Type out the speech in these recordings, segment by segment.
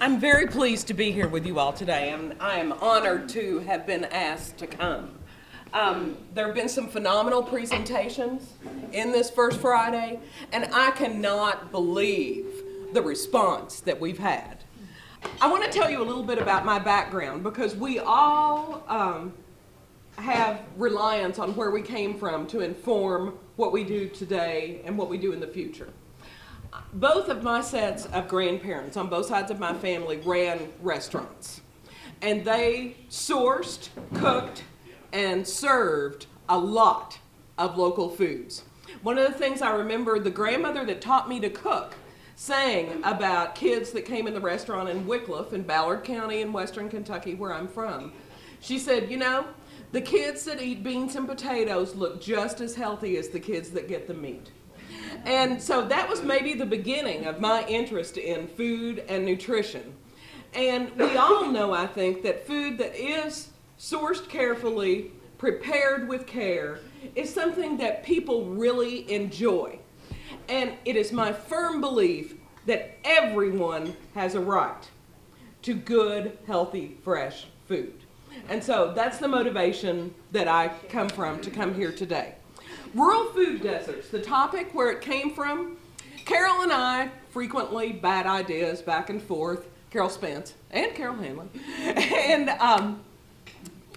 I'm very pleased to be here with you all today, and I am honored to have been asked to come. There have been some phenomenal presentations in this First Friday, and I cannot believe the response that we've had. I want to tell you a little bit about my background because we all have reliance on where we came from to inform what we do today and what we do in the future. Both of my sets of grandparents on both sides of my family ran restaurants, and they sourced, cooked, and served a lot of local foods. One of the things I remember the grandmother that taught me to cook saying about kids that came in the restaurant in Wickliffe in Ballard County in western Kentucky, where I'm from. She said, you know, the kids that eat beans and potatoes look just as healthy as the kids that get the meat. And so that was maybe the beginning of my interest in food and nutrition. And we all know, I think, that food that is sourced carefully, prepared with care, is something that people really enjoy. And it is my firm belief that everyone has a right to good, healthy, fresh food. And so that's the motivation that I come from to come here today. Rural food deserts, the topic, where it came from. Carol and I frequently bat ideas back and forth, Carol Spence and Carol Hanley. And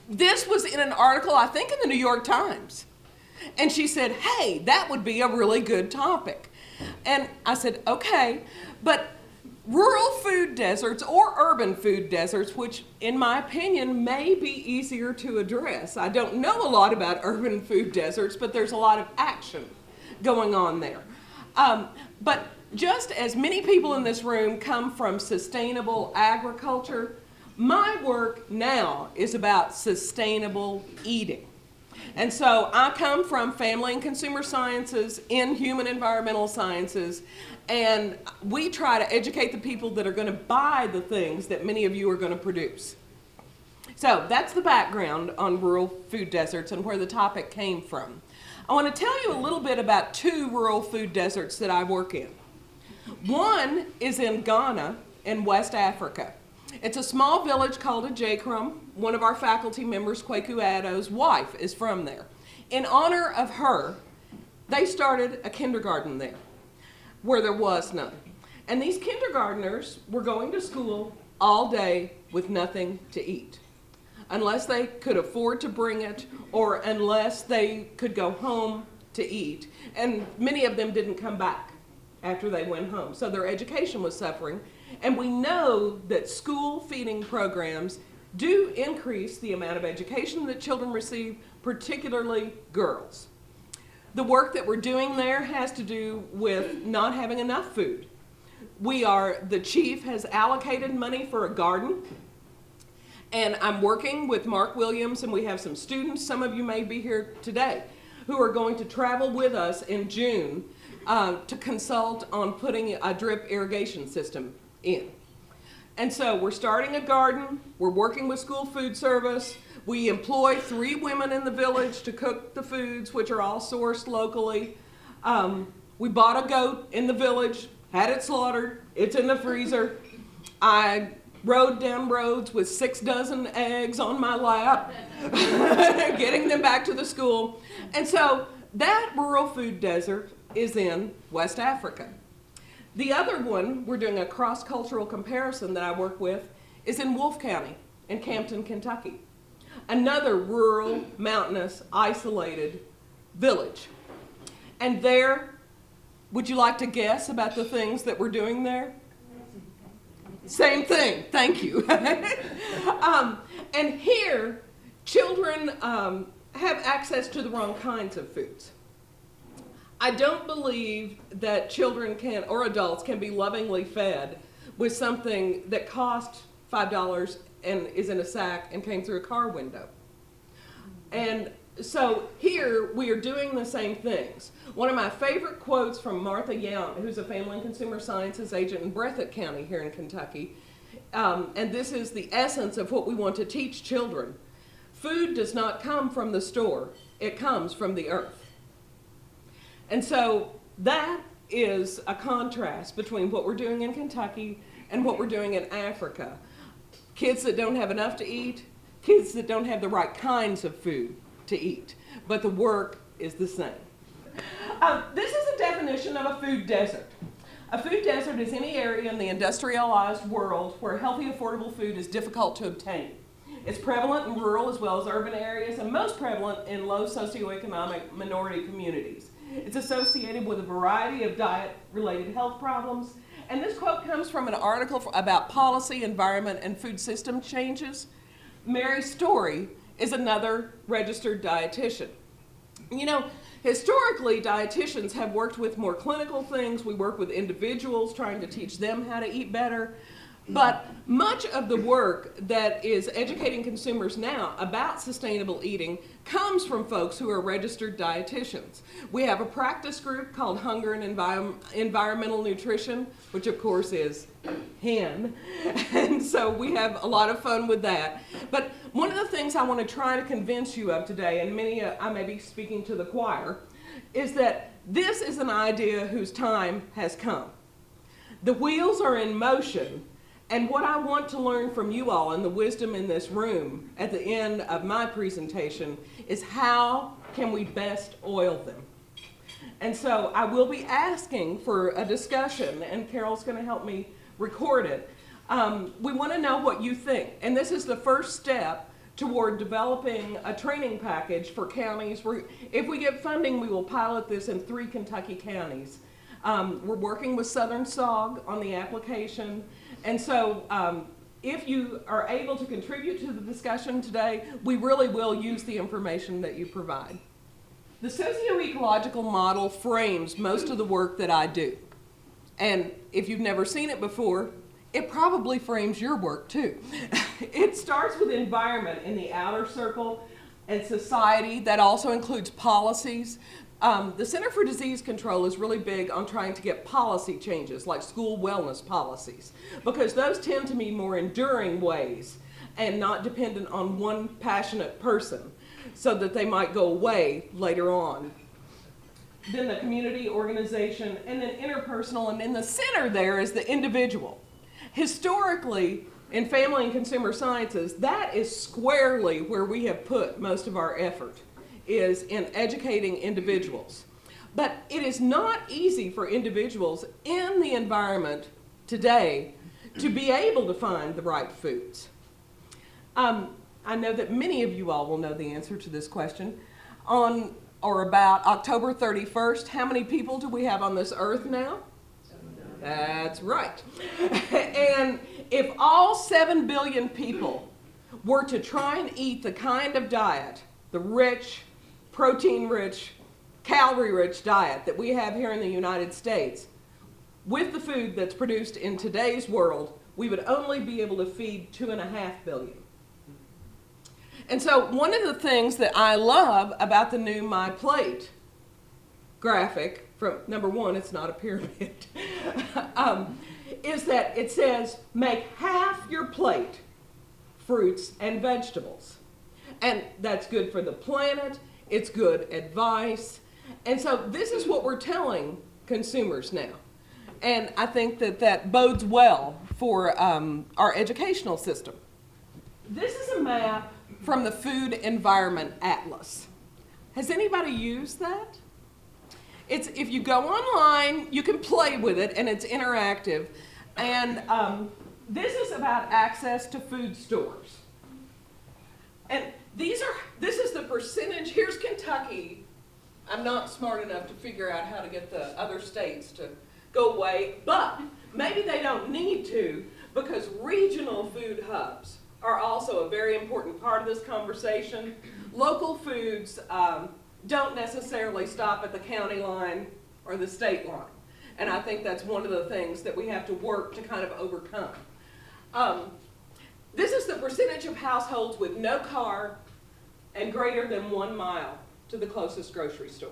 this was in an article, I think in the New York Times. And she said, hey, that would be a really good topic. And I said, okay, but rural food deserts or urban food deserts, which in my opinion may be easier to address. I don't know a lot about urban food deserts, but there's a lot of action going on there. But just as many people in this room come from sustainable agriculture, my work now is about sustainable eating. And so I come from family and consumer sciences in human environmental sciences, and we try to educate the people that are going to buy the things that many of you are going to produce. So that's the background on rural food deserts and where the topic came from. I want to tell you a little bit about two rural food deserts that I work in. One is in Ghana in West Africa. It's a small village called Ajacrum. One of our faculty members, Kwaku Addo's wife, is from there. In honor of her, they started a kindergarten there where there was none. And these kindergartners were going to school all day with nothing to eat, unless they could afford to bring it or unless they could go home to eat. And many of them didn't come back after they went home. So their education was suffering. And we know that school feeding programs do increase the amount of education that children receive, particularly girls. The work that we're doing there has to do with not having enough food. The chief has allocated money for a garden, and I'm working with Mark Williams, and we have some students, some of you may be here today, who are going to travel with us in June to consult on putting a drip irrigation system in. And so we're starting a garden, we're working with school food service, we employ 3 women in the village to cook the foods, which are all sourced locally. We bought a goat in the village, had it slaughtered, it's in the freezer. I rode down roads with 6 dozen eggs on my lap, getting them back to the school. And so that rural food desert is in West Africa. The other one, we're doing a cross-cultural comparison that I work with, is in Wolfe County in Campton, Kentucky. Another rural, mountainous, isolated village. And there, would you like to guess about the things that we're doing there? Same thing, thank you. And here, children have access to the wrong kinds of foods. I don't believe that children can, or adults can be lovingly fed with something that cost $5 and is in a sack and came through a car window. And so here we are doing the same things. One of my favorite quotes from Martha Yount, who's a family and consumer sciences agent in Breathitt County here in Kentucky, and this is the essence of what we want to teach children. Food does not come from the store, it comes from the earth. And so that is a contrast between what we're doing in Kentucky and what we're doing in Africa. Kids that don't have enough to eat, kids that don't have the right kinds of food to eat, but the work is the same. This is a definition of a food desert. A food desert is any area in the industrialized world where healthy, affordable food is difficult to obtain. It's prevalent in rural as well as urban areas, and most prevalent in low socioeconomic minority communities. It's associated with a variety of diet-related health problems. And this quote comes from an article about policy, environment, and food system changes. Mary Story is another registered dietitian. You know, historically, dietitians have worked with more clinical things. We work with individuals trying to teach them how to eat better. But much of the work that is educating consumers now about sustainable eating comes from folks who are registered dietitians. We have a practice group called Hunger and Environmental Nutrition, which of course is HEN. And so we have a lot of fun with that. But one of the things I want to try to convince you of today, and many, I may be speaking to the choir, is that this is an idea whose time has come. The wheels are in motion. And what I want to learn from you all and the wisdom in this room at the end of my presentation is how can we best oil them? And so I will be asking for a discussion, and Carol's going to help me record it. We want to know what you think. And this is the first step toward developing a training package for counties. If we get funding, we will pilot this in 3 Kentucky counties. We're working with Southern SOG on the application. And so if you are able to contribute to the discussion today, we really will use the information that you provide. The socio-ecological model frames most of the work that I do. And if you've never seen it before, it probably frames your work too. It starts with environment in the outer circle and society. That also includes policies. The Center for Disease Control is really big on trying to get policy changes, like school wellness policies, because those tend to be more enduring ways and not dependent on one passionate person, so that they might go away later on. Then the community organization, and then interpersonal, and in the center there is the individual. Historically, in family and consumer sciences, that is squarely where we have put most of our effort, is in educating individuals. But it is not easy for individuals in the environment today to be able to find the right foods. I know that many of you all will know the answer to this question. On or about October 31st, how many people do we have on this earth now? 7 billion. That's right. And if all 7 billion people were to try and eat the kind of diet, the rich, protein-rich, calorie-rich diet that we have here in the United States, with the food that's produced in today's world, we would only be able to feed 2.5 billion. And so one of the things that I love about the new My Plate graphic, from number one, it's not a pyramid, is that it says, make half your plate fruits and vegetables. And that's good for the planet. It's good advice. And so this is what we're telling consumers now. And I think that that bodes well for our educational system. This is a map from the Food Environment Atlas. Has anybody used that? If you go online, you can play with it, and it's interactive. And this is about access to food stores. And this is the percentage. Here's Kentucky. I'm not smart enough to figure out how to get the other states to go away, but maybe they don't need to, because regional food hubs are also a very important part of this conversation. Local foods don't necessarily stop at the county line or the state line. And I think that's one of the things that we have to work to kind of overcome. This is the percentage of households with no car and greater than 1 mile to the closest grocery store.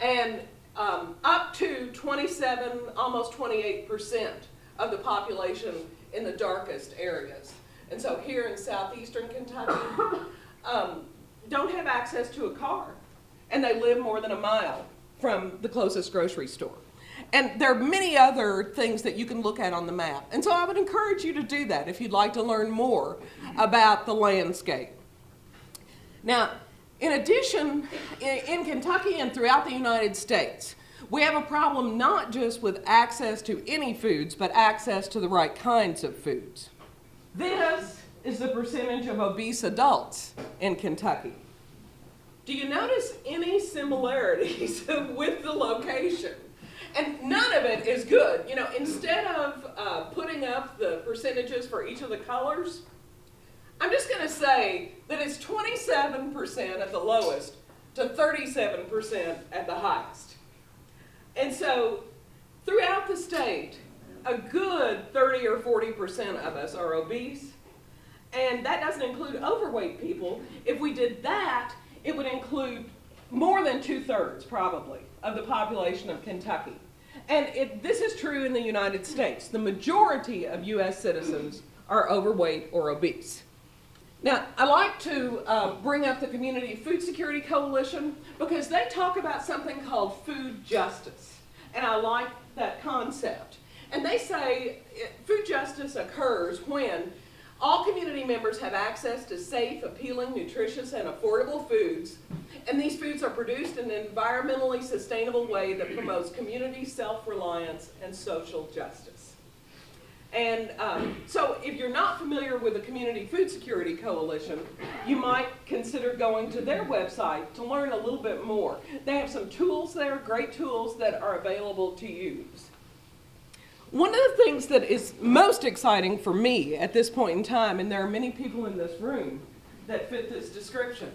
And up to 27, almost 28% of the population in the darkest areas. And so here in southeastern Kentucky, don't have access to a car, and they live more than 1 mile from the closest grocery store. And there are many other things that you can look at on the map. And so I would encourage you to do that if you'd like to learn more about the landscape. Now, in addition, in Kentucky and throughout the United States, we have a problem not just with access to any foods, but access to the right kinds of foods. This is the percentage of obese adults in Kentucky. Do you notice any similarities with the location? And none of it is good. You know, instead of putting up the percentages for each of the colors, I'm just going to say that it's 27% at the lowest to 37% at the highest. And so throughout the state, a good 30 or 40% of us are obese. And that doesn't include overweight people. If we did that, it would include more than 2/3 probably of the population of Kentucky. And this is true in the United States. The majority of U.S. citizens are overweight or obese. Now, I like to bring up the Community Food Security Coalition because they talk about something called food justice. And I like that concept. And they say food justice occurs when all community members have access to safe, appealing, nutritious, and affordable foods, and these foods are produced in an environmentally sustainable way that promotes community self-reliance and social justice. And so if you're not familiar with the Community Food Security Coalition, you might consider going to their website to learn a little bit more. They have some tools there, great tools that are available to use. One of the things that is most exciting for me at this point in time, and there are many people in this room that fit this description,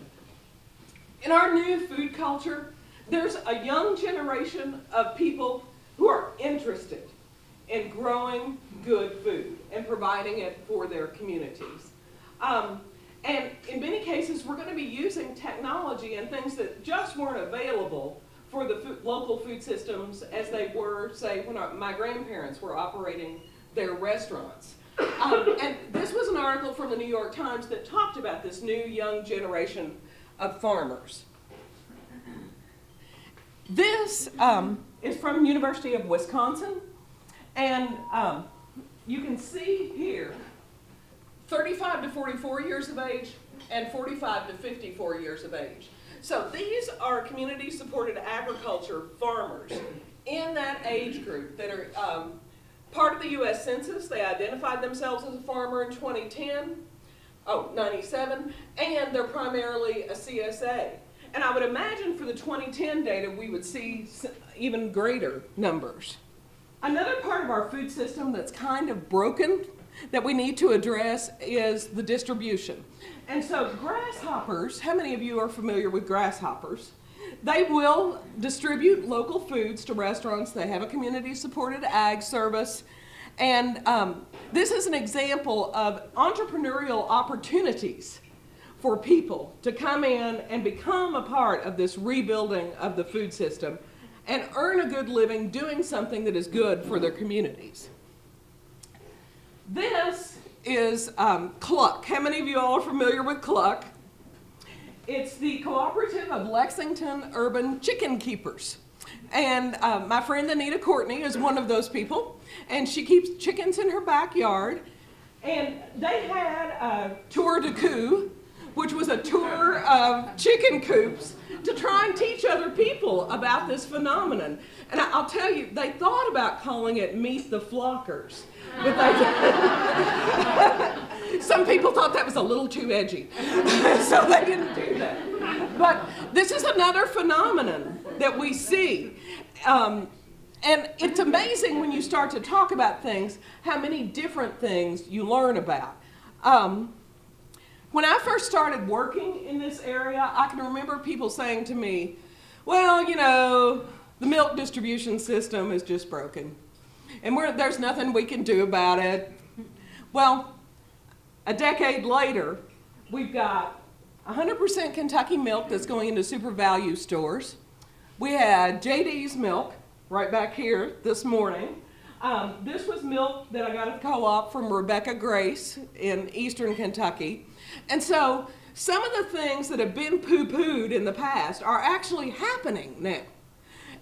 in our new food culture, there's a young generation of people who are interested in growing good food and providing it for their communities. And in many cases, we're going to be using technology and things that just weren't available for the local food systems as they were, say, when my grandparents were operating their restaurants. And this was an article from the New York Times that talked about this new young generation of farmers. This is from University of Wisconsin, and you can see here 35 to 44 years of age and 45 to 54 years of age. So these are community-supported agriculture farmers in that age group that are part of the U.S. Census. They identified themselves as a farmer in 97, and they're primarily a CSA. And I would imagine for the 2010 data, we would see even greater numbers. Another part of our food system that's kind of broken that we need to address is the distribution. And so grasshoppers, how many of you are familiar with grasshoppers? They will distribute local foods to restaurants. They have a community-supported ag service. And this is an example of entrepreneurial opportunities for people to come in and become a part of this rebuilding of the food system and earn a good living doing something that is good for their communities. This is Cluck. How many of you all are familiar with Cluck? It's the Cooperative of Lexington Urban Chicken Keepers. And my friend Anita Courtney is one of those people, and she keeps chickens in her backyard. And they had a tour de coup, which was a tour of chicken coops to try and teach other people about this phenomenon. And I'll tell you, they thought about calling it Meet the Flockers. But some people thought that was a little too edgy, so they didn't do that. But this is another phenomenon that we see. And it's amazing when you start to talk about things, how many different things you learn about. When I first started working in this area, I can remember people saying to me, well, you know, the milk distribution system is just broken, and there's nothing we can do about it. Well, a decade later, we've got 100% Kentucky milk that's going into super value stores. We had JD's milk right back here this morning. This was milk that I got at the co-op from Rebecca Grace in eastern Kentucky. And so some of the things that have been poo-pooed in the past are actually happening now.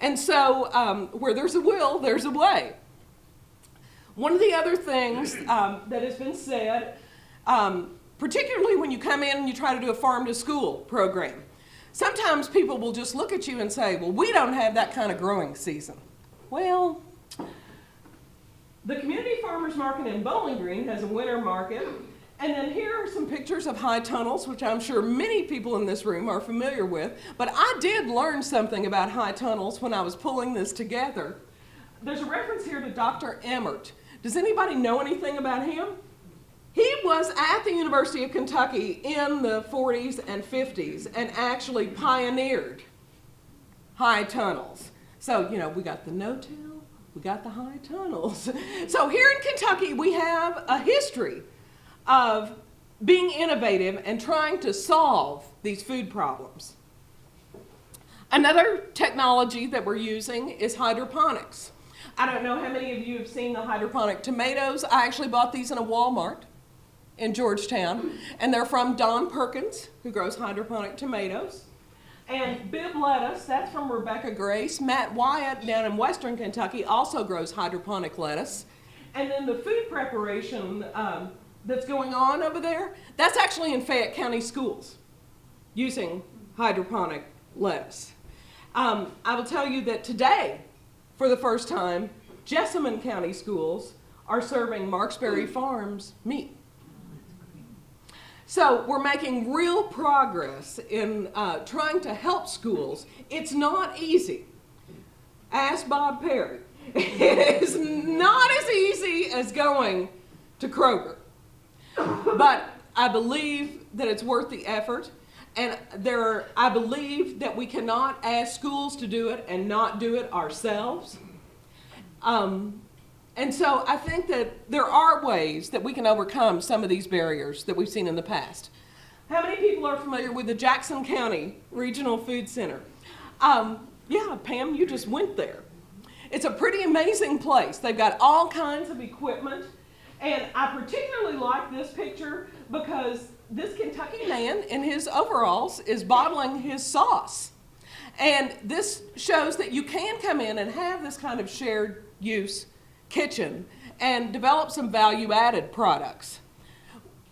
And so where there's a will, there's a way. One of the other things that has been said, particularly when you come in and you try to do a farm to school program, sometimes people will just look at you and say, well, we don't have that kind of growing season. Well, the Community Farmers Market in Bowling Green has a winter market. And then here are some pictures of high tunnels, which I'm sure many people in this room are familiar with. But I did learn something about high tunnels when I was pulling this together. There's a reference here to Dr. Emmert. Does anybody know anything about him? He was at the University of Kentucky in the 40s and 50s and actually pioneered high tunnels. So, you know, we got the no-till, we got the high tunnels. So here in Kentucky, we have a history of being innovative and trying to solve these food problems. Another technology that we're using is hydroponics. I don't know how many of you have seen the hydroponic tomatoes. I actually bought these in a Walmart in Georgetown, and they're from Don Perkins, who grows hydroponic tomatoes. And Bib lettuce, that's from Rebecca Grace. Matt Wyatt down in Western Kentucky also grows hydroponic lettuce. And then the food preparation that's going on over there, that's actually in Fayette County schools using hydroponic lettuce. I will tell you that today, for the first time, Jessamine County schools are serving Marksberry Farms meat. So we're making real progress in trying to help schools. It's not easy. Ask Bob Perry. It is not as easy as going to Kroger. But I believe that it's worth the effort. And I believe that we cannot ask schools to do it and not do it ourselves. And so I think that there are ways that we can overcome some of these barriers that we've seen in the past. How many people are familiar with the Jackson County Regional Food Center? Yeah, Pam, you just went there. It's a pretty amazing place. They've got all kinds of equipment. And I particularly like this picture because this Kentucky man in his overalls is bottling his sauce. And this shows that you can come in and have this kind of shared use kitchen and develop some value-added products.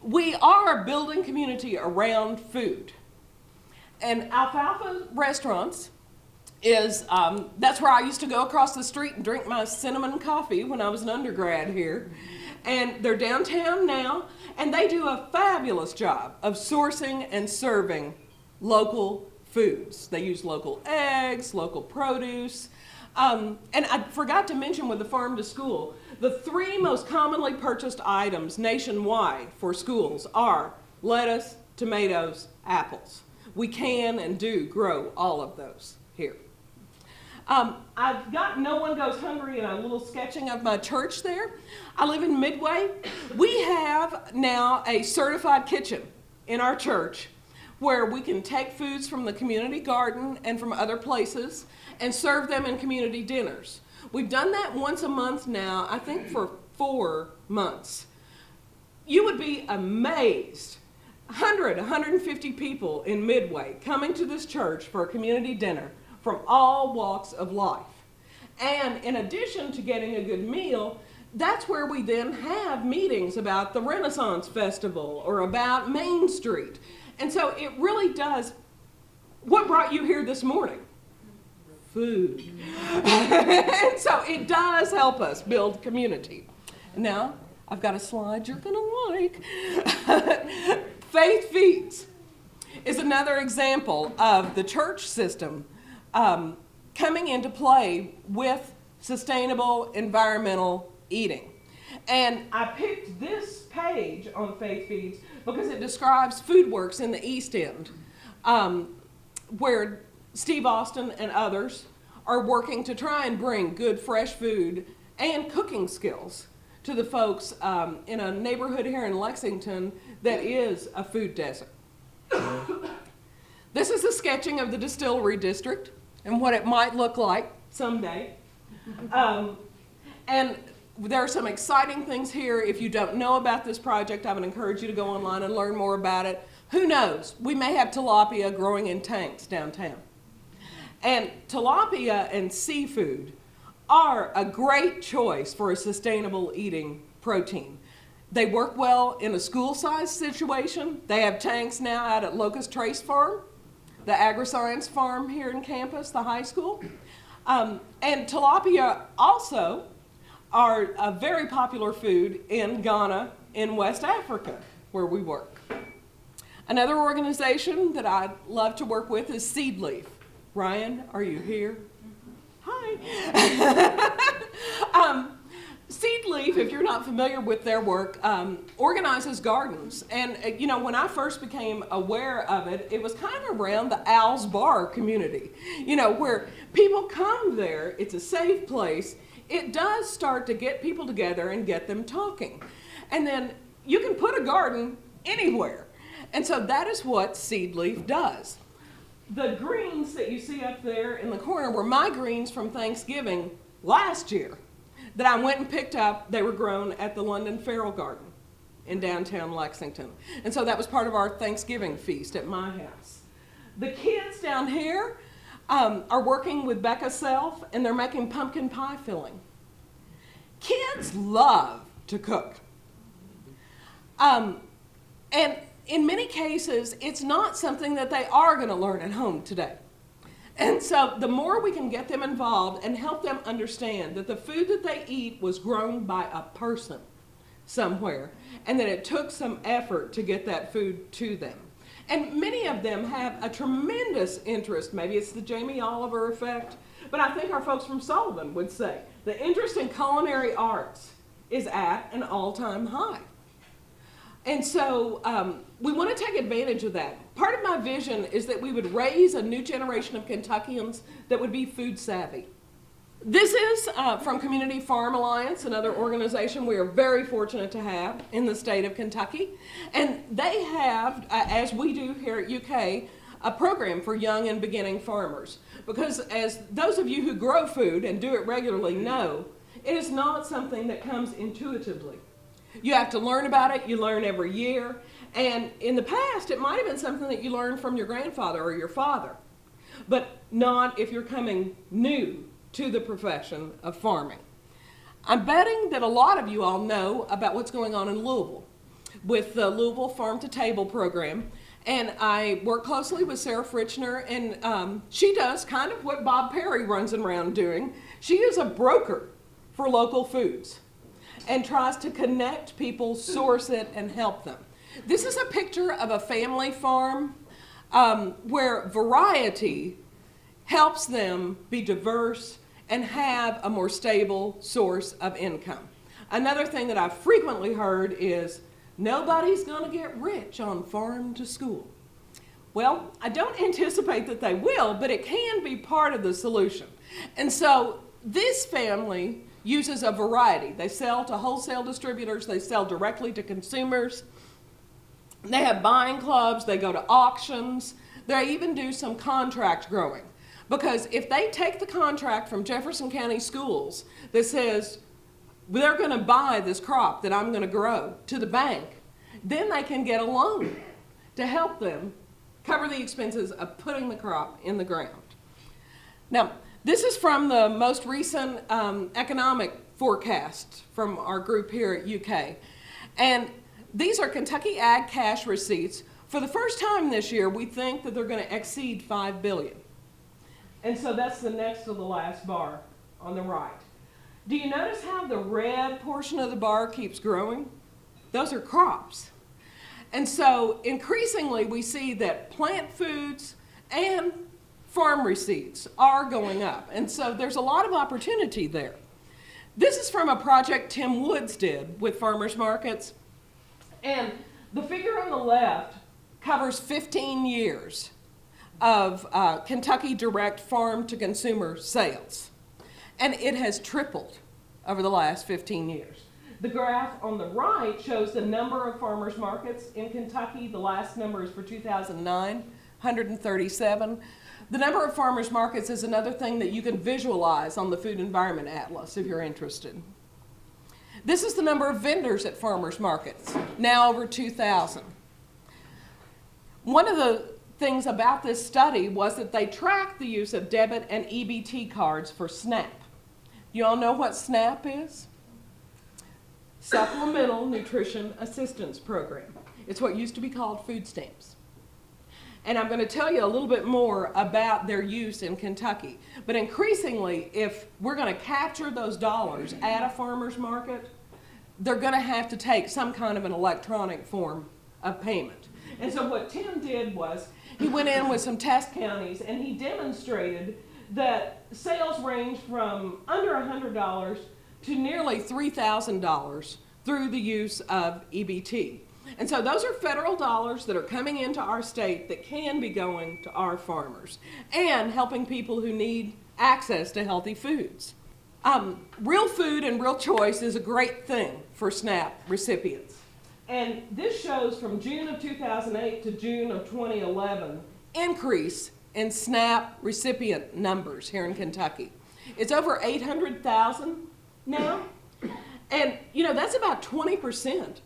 We are building community around food. And Alfalfa Restaurants is, that's where I used to go across the street and drink my cinnamon coffee when I was an undergrad here. And they're downtown now, and they do a fabulous job of sourcing and serving local foods. They use local eggs, local produce. And I forgot to mention with the farm to school, the 3 most commonly purchased items nationwide for schools are lettuce, tomatoes, apples. We can and do grow all of those here. I've got No One Goes Hungry and a little sketching of my church there. I live in Midway. We have now a certified kitchen in our church where we can take foods from the community garden and from other places and serve them in community dinners. We've done that once a month now, I think for 4 months. You would be amazed. 100, 150 people in Midway coming to this church for a community dinner from all walks of life. And in addition to getting a good meal, that's where we then have meetings about the Renaissance Festival or about Main Street. And so it really does. What brought you here this morning? Food. And so it does help us build community. Now, I've got a slide you're going to like. Faith Feeds is another example of the church system coming into play with sustainable environmental eating. And I picked this page on Faith Feeds because it describes Food Works in the East End, where Steve Austin and others are working to try and bring good fresh food and cooking skills to the folks in a neighborhood here in Lexington that is a food desert. This is a sketching of the distillery district and what it might look like someday. And there are some exciting things here. If you don't know about this project, I would encourage you to go online and learn more about it. Who knows? We may have tilapia growing in tanks downtown. And tilapia and seafood are a great choice for a sustainable eating protein. They work well in a school-sized situation. They have tanks now out at Locust Trace Farm, the agri-science farm here in campus, the high school. And tilapia also are a very popular food in Ghana in West Africa, where we work. Another organization that I love to work with is Seedleaf. Ryan, are you here? Hi. Seedleaf, if you're not familiar with their work, organizes gardens. And, you know, when I first became aware of it, it was kind of around the Al's Bar community, you know, where people come there. It's a safe place. It does start to get people together and get them talking. And then you can put a garden anywhere. And so that is what Seedleaf does. The greens that you see up there in the corner were my greens from Thanksgiving last year that I went and picked up. They were grown at the London Feral Garden in downtown Lexington. And so that was part of our Thanksgiving feast at my house. The kids down here are working with Becca Self, and they're making pumpkin pie filling. Kids love to cook. And in many cases, it's not something that they are going to learn at home today. And so the more we can get them involved and help them understand that the food that they eat was grown by a person somewhere, and that it took some effort to get that food to them. And many of them have a tremendous interest. Maybe it's the Jamie Oliver effect, but I think our folks from Sullivan would say the interest in culinary arts is at an all-time high. And so we want to take advantage of that. Part of my vision is that we would raise a new generation of Kentuckians that would be food savvy. This is from Community Farm Alliance, another organization we are very fortunate to have in the state of Kentucky. And they have, as we do here at UK, a program for young and beginning farmers. Because as those of you who grow food and do it regularly know, it is not something that comes intuitively. You have to learn about it. You learn every year. And in the past, it might have been something that you learned from your grandfather or your father, but not if you're coming new to the profession of farming. I'm betting that a lot of you all know about what's going on in Louisville with the Louisville Farm to Table program. And I work closely with Sarah Fritchner, and she does kind of what Bob Perry runs around doing. She is a broker for local foods and tries to connect people, source it, and help them. This is a picture of a family farm where variety helps them be diverse and have a more stable source of income. Another thing that I've frequently heard is, nobody's gonna get rich on farm to school. Well, I don't anticipate that they will, but it can be part of the solution. And so this family uses a variety. They sell to wholesale distributors, they sell directly to consumers. They have buying clubs, they go to auctions, they even do some contract growing. Because if they take the contract from Jefferson County Schools that says, they're gonna buy this crop that I'm gonna grow to the bank, then they can get a loan to help them cover the expenses of putting the crop in the ground. Now, this is from the most recent economic forecast from our group here at UK. And these are Kentucky Ag cash receipts. For the first time this year, we think that they're going to exceed $5 billion. And so that's the next to the last bar on the right. Do you notice how the red portion of the bar keeps growing? Those are crops. And so increasingly we see that plant foods and farm receipts are going up. And so there's a lot of opportunity there. This is from a project Tim Woods did with farmers markets. And the figure on the left covers 15 years of Kentucky direct farm to consumer sales. And it has tripled over the last 15 years. The graph on the right shows the number of farmers markets in Kentucky. The last number is for 2009, 137. The number of farmers markets is another thing that you can visualize on the Food Environment Atlas if you're interested. This is the number of vendors at farmers markets, now over 2,000. One of the things about this study was that they tracked the use of debit and EBT cards for SNAP. You all know what SNAP is? Supplemental Nutrition Assistance Program. It's what used to be called food stamps. And I'm going to tell you a little bit more about their use in Kentucky. But increasingly, if we're going to capture those dollars at a farmer's market, they're going to have to take some kind of an electronic form of payment. And so what Tim did was he went in with some test counties and he demonstrated that sales range from under $100 to nearly $3,000 through the use of EBT. And so those are federal dollars that are coming into our state that can be going to our farmers and helping people who need access to healthy foods. Real food and real choice is a great thing for SNAP recipients. And this shows from June of 2008 to June of 2011, increase in SNAP recipient numbers here in Kentucky. It's over 800,000 now. And, you know, that's about 20%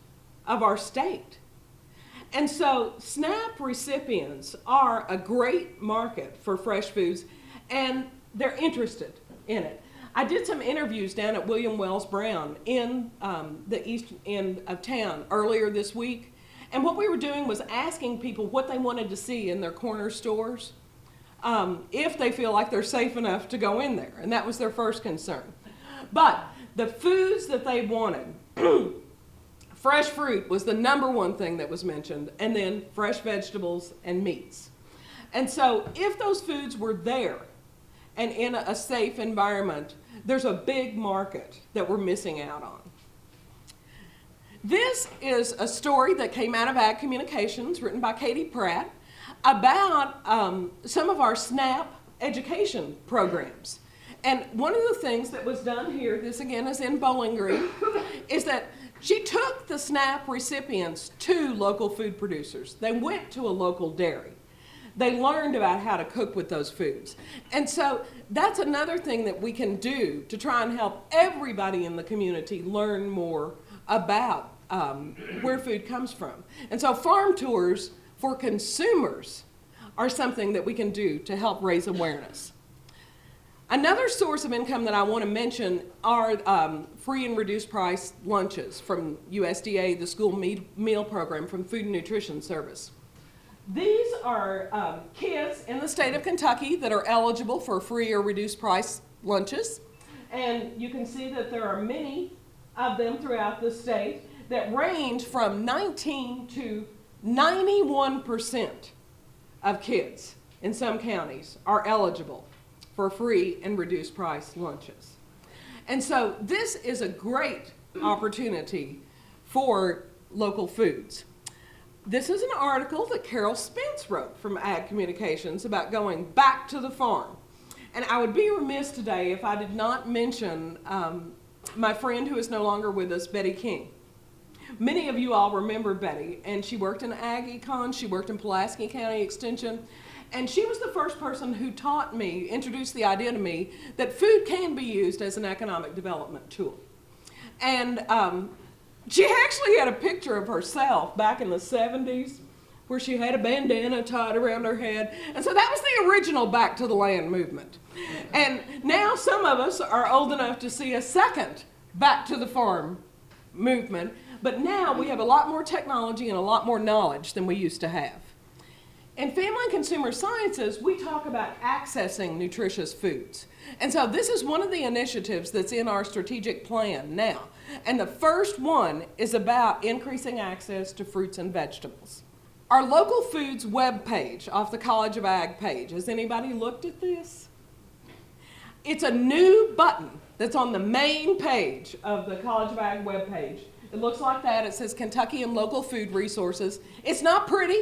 of our state. And so SNAP recipients are a great market for fresh foods, and they're interested in it. I did some interviews down at William Wells Brown in the east end of town earlier this week, and what we were doing was asking people what they wanted to see in their corner stores, if they feel like they're safe enough to go in there, and that was their first concern. But the foods that they wanted, fresh fruit was the #1 thing that was mentioned, and then fresh vegetables and meats. And so if those foods were there and in a safe environment, there's a big market that we're missing out on. This is a story that came out of Ag Communications, written by Katie Pratt, about some of our SNAP education programs. And one of the things that was done here, this again is in Bowling Green, is that she took the SNAP recipients to local food producers. They went to a local dairy. They learned about how to cook with those foods. And so that's another thing that we can do to try and help everybody in the community learn more about where food comes from. And so farm tours for consumers are something that we can do to help raise awareness. Another source of income that I want to mention are free and reduced price lunches from USDA, the school meal program from Food and Nutrition Service. These are kids in the state of Kentucky that are eligible for free or reduced price lunches. And you can see that there are many of them throughout the state that range from 19 to 91% of kids in some counties are eligible for free and reduced price lunches. And so this is a great opportunity for local foods. This is an article that Carol Spence wrote from Ag Communications about going back to the farm. And I would be remiss today if I did not mention my friend who is no longer with us, Betty King. Many of you all remember Betty, and she worked in Ag Econ, she worked in Pulaski County Extension, and she was the first person who taught me, introduced the idea to me, that food can be used as an economic development tool. And she actually had a picture of herself back in the 70s where she had a bandana tied around her head. And so that was the original Back to the Land movement. And now some of us are old enough to see a second Back to the Farm movement, but now we have a lot more technology and a lot more knowledge than we used to have. In Family and Consumer Sciences, we talk about accessing nutritious foods. And so this is one of the initiatives that's in our strategic plan now. And the first one is about increasing access to fruits and vegetables. Our local foods webpage off the College of Ag page, has anybody looked at this? It's a new button that's on the main page of the College of Ag webpage. It looks like that. It says Kentucky and Local Food Resources. It's not pretty.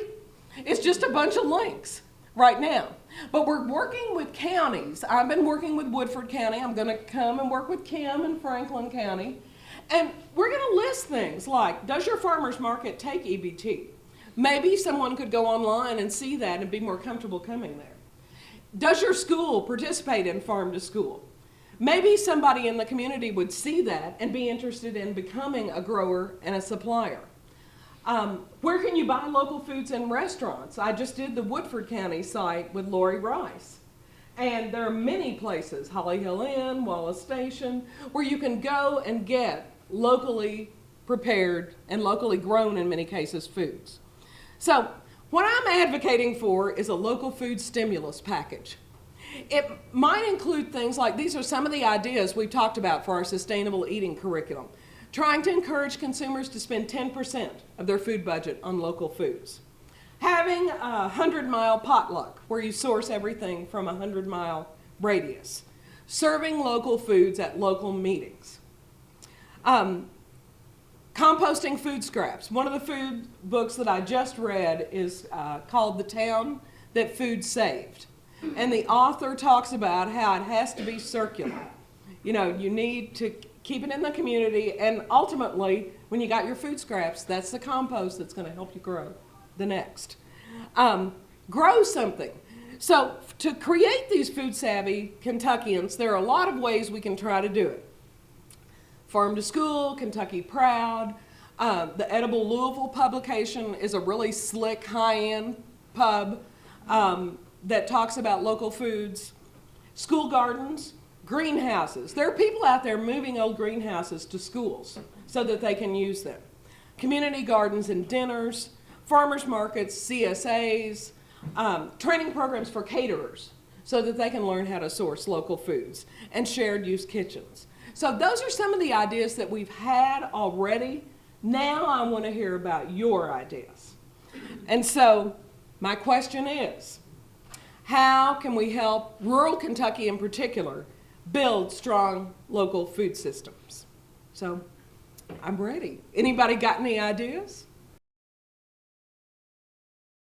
It's just a bunch of links right now. But we're working with counties. I've been working with Woodford County. I'm going to come and work with Kim in Franklin County. And we're going to list things like, does your farmer's market take EBT? Maybe someone could go online and see that and be more comfortable coming there. Does your school participate in Farm to School? Maybe somebody in the community would see that and be interested in becoming a grower and a supplier. Where can you buy local foods in restaurants? I just did the Woodford County site with Lori Rice. And there are many places, Holly Hill Inn, Wallace Station, where you can go and get locally prepared and locally grown, in many cases, foods. So what I'm advocating for is a local food stimulus package. It might include things like, these are some of the ideas we've talked about for our sustainable eating curriculum. Trying to encourage consumers to spend 10% of their food budget on local foods. Having a 100-mile potluck where you source everything from a 100-mile radius. Serving local foods at local meetings. Composting food scraps. One of the food books that I just read is called The Town That Food Saved. And the author talks about how it has to be circular. You know, you need to keep it in the community, and ultimately, when you got your food scraps, that's the compost that's going to help you grow the next. Grow something. So to create these food savvy Kentuckians, there are a lot of ways we can try to do it. Farm to School, Kentucky Proud, the Edible Louisville publication is a really slick, high-end pub that talks about local foods. School gardens, greenhouses. There are people out there moving old greenhouses to schools so that they can use them. Community gardens and dinners, farmers markets, CSAs, training programs for caterers so that they can learn how to source local foods, and shared use kitchens. So those are some of the ideas that we've had already. Now I want to hear about your ideas. And so my question is, how can we help rural Kentucky in particular build strong local food systems? So I'm ready. Anybody got any ideas?